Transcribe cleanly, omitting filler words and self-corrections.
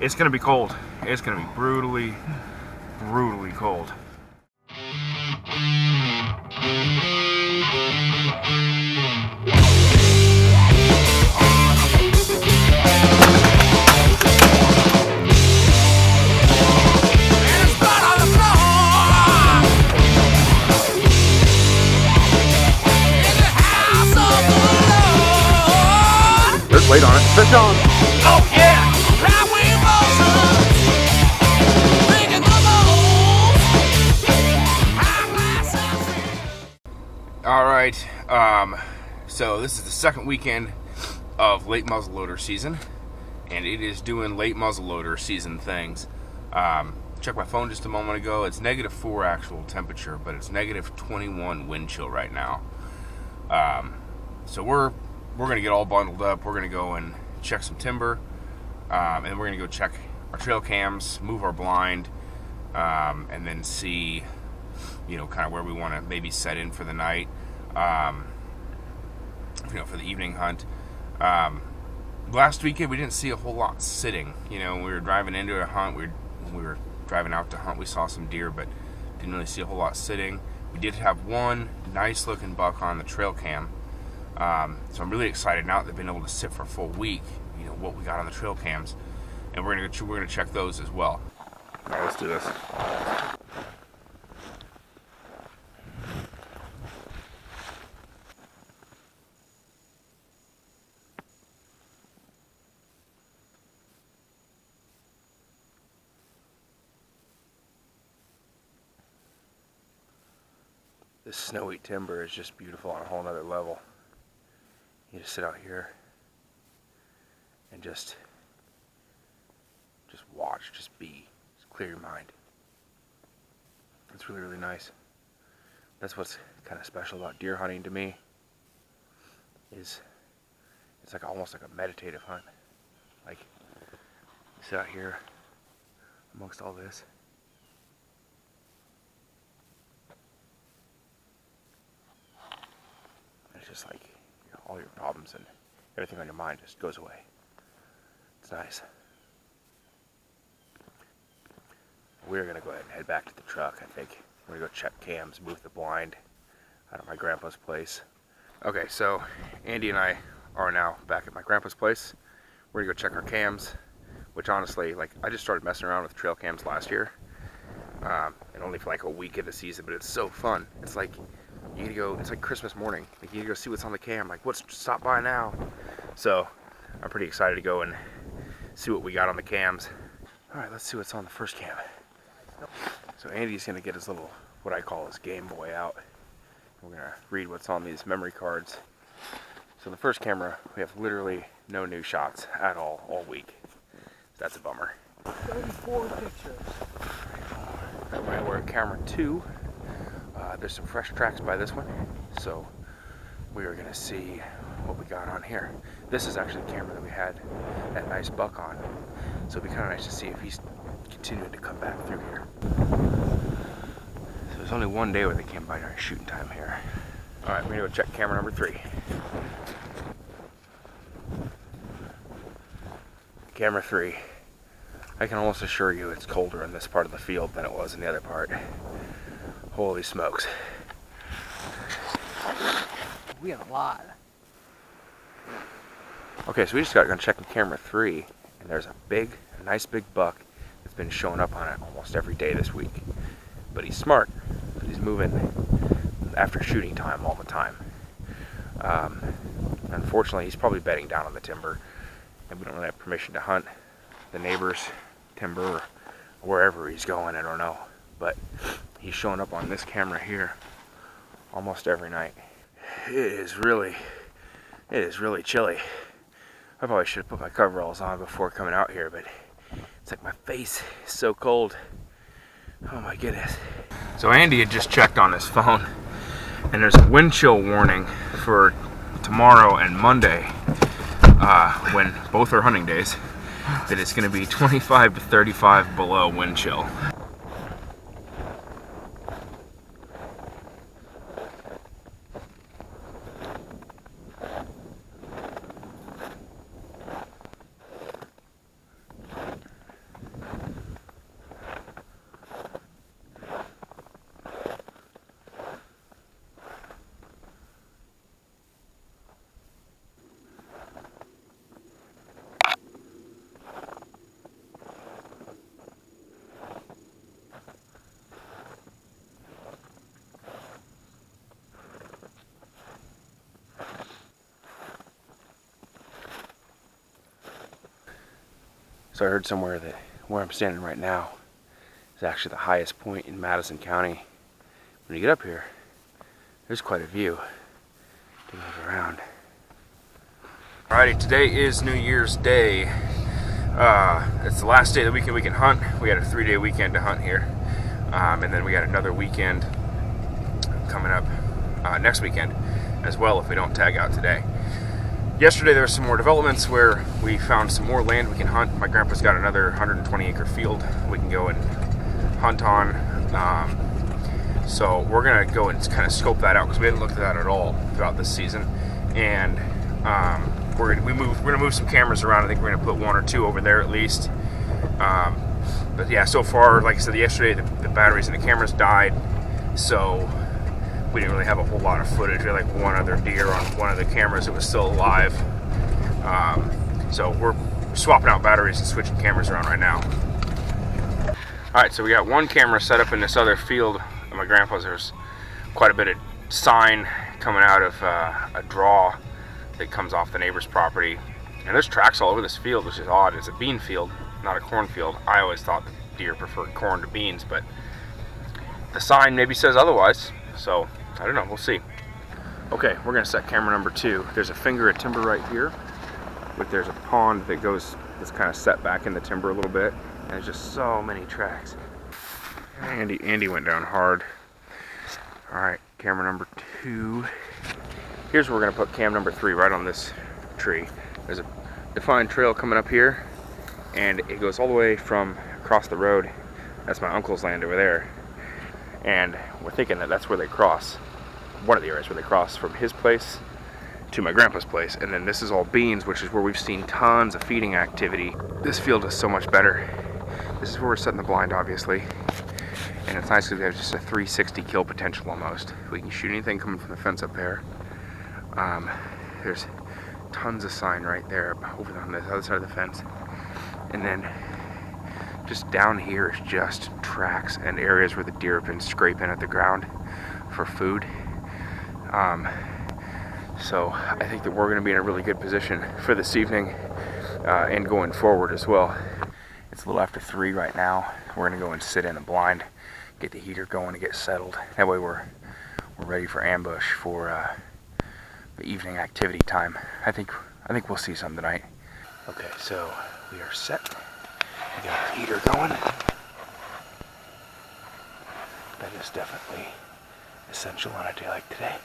it's gonna be cold. It's gonna be brutally cold. There's weight on it. Fish on. Oh yeah! All right. So this is the second weekend of late muzzleloader season, and it is doing late muzzleloader season things. Checked my phone just a moment ago. It's -4 actual temperature, but it's -21 wind chill right now. So we're gonna get all bundled up. We're gonna go and check some timber, and we're gonna go check our trail cams, move our blind, and then see, you know, kind of where we want to maybe set in for the night, you know, for the evening hunt. Last weekend we didn't see a whole lot sitting. You know, we were driving into a hunt. We were driving out to hunt. We saw some deer, but didn't really see a whole lot sitting. We did have one nice looking buck on the trail cam. So I'm really excited now that they've been able to sit for a full week, you know, what we got on the trail cams, and we're gonna check those as well. All right, let's do this. This snowy timber is just beautiful on a whole nother level. You just sit out here and just watch, just be, just clear your mind. It's really, really nice. That's what's kind of special about deer hunting to me, is it's like almost like a meditative hunt. Like, you sit out here amongst all this. It's just like, you know, all your problems and everything on your mind just goes away. It's nice. We're gonna go ahead and head back to the truck, I think. We're gonna go check cams, move the blind out of my grandpa's place. Okay, so Andy and I are now back at my grandpa's place. We're gonna go check our cams, which honestly, like, I just started messing around with trail cams last year, and only for like a week of the season, but it's so fun. It's like, you gotta go, it's like Christmas morning. Like, you gotta go see what's on the cam. Like, stop by now. So I'm pretty excited to go and see what we got on the cams. All right, let's see what's on the first cam. So Andy's gonna get his little, what I call his Game Boy out. We're gonna read what's on these memory cards. So the first camera, we have literally no new shots at all week. That's a bummer. 34 pictures. Right, we're at camera 2. There's some fresh tracks by this one, so we are gonna see what we got on here. This is actually the camera that we had that nice buck on, so it'd be kind of nice to see if he's continuing to come back through here. So there's only one day where they came by during shooting time here. All right, we're gonna go check camera number 3. Camera 3. I can almost assure you it's colder in this part of the field than it was in the other part. Holy smokes. We got a lot. Okay, so we just got gonna check on camera 3, and there's a nice big buck that's been showing up on it almost every day this week. But he's smart, because he's moving after shooting time all the time. Unfortunately, he's probably bedding down on the timber, and we don't really have permission to hunt the neighbor's timber or wherever he's going, I don't know. But he's showing up on this camera here almost every night. It is really chilly. I probably should have put my coveralls on before coming out here, but it's like my face is so cold. Oh my goodness. So Andy had just checked on his phone, and there's a wind chill warning for tomorrow and Monday, when both are hunting days, that it's going to be 25 to 35 below wind chill. So I heard somewhere that where I'm standing right now is actually the highest point in Madison County. When you get up here, there's quite a view to move around. Alrighty, today is New Year's Day. It's the last day of the weekend we can hunt. We had a 3-day weekend to hunt here. And then we got another weekend coming up next weekend as well if we don't tag out today. Yesterday there were some more developments where we found some more land we can hunt. My grandpa's got another 120 acre field we can go and hunt on. So we're gonna go and kind of scope that out because we hadn't looked at that at all throughout this season. And we're gonna move some cameras around. I think we're gonna put 1 or 2 over there at least. But yeah, so far, like I said yesterday, the batteries in the cameras died, so we didn't really have a whole lot of footage. We had like 1 other deer on one of the cameras that was still alive. So we're swapping out batteries and switching cameras around right now. Alright, so we got 1 camera set up in this other field at my grandpa's. There's quite a bit of sign coming out of a draw that comes off the neighbor's property. And there's tracks all over this field, which is odd. It's a bean field, not a corn field. I always thought that deer preferred corn to beans, but the sign maybe says otherwise. So, I don't know, we'll see. Okay, we're gonna set camera number 2. There's a finger of timber right here, but there's a pond that goes, that's kind of set back in the timber a little bit. And there's just so many tracks. Andy went down hard. Alright, camera number 2. Here's where we're gonna put cam number 3, right on this tree. There's a defined trail coming up here, and it goes all the way from across the road. That's my uncle's land over there. And we're thinking that that's where they cross, one of the areas where they cross from his place to my grandpa's place. And then this is all beans, which is where we've seen tons of feeding activity. This field is so much better. This is where we're setting the blind, obviously. And it's nice because we have just a 360 kill potential almost. We can shoot anything coming from the fence up there. There's tons of sign right there over on the other side of the fence. And then just down here is just tracks and areas where the deer have been scraping at the ground for food. So I think that we're going to be in a really good position for this evening and going forward as well. It's a little after 3 right now. We're going to go and sit in the blind, get the heater going and get settled. That way we're ready for ambush for the evening activity time. I think we'll see some tonight. Okay, so we are set. We got our heater going. That is definitely essential on a day like today.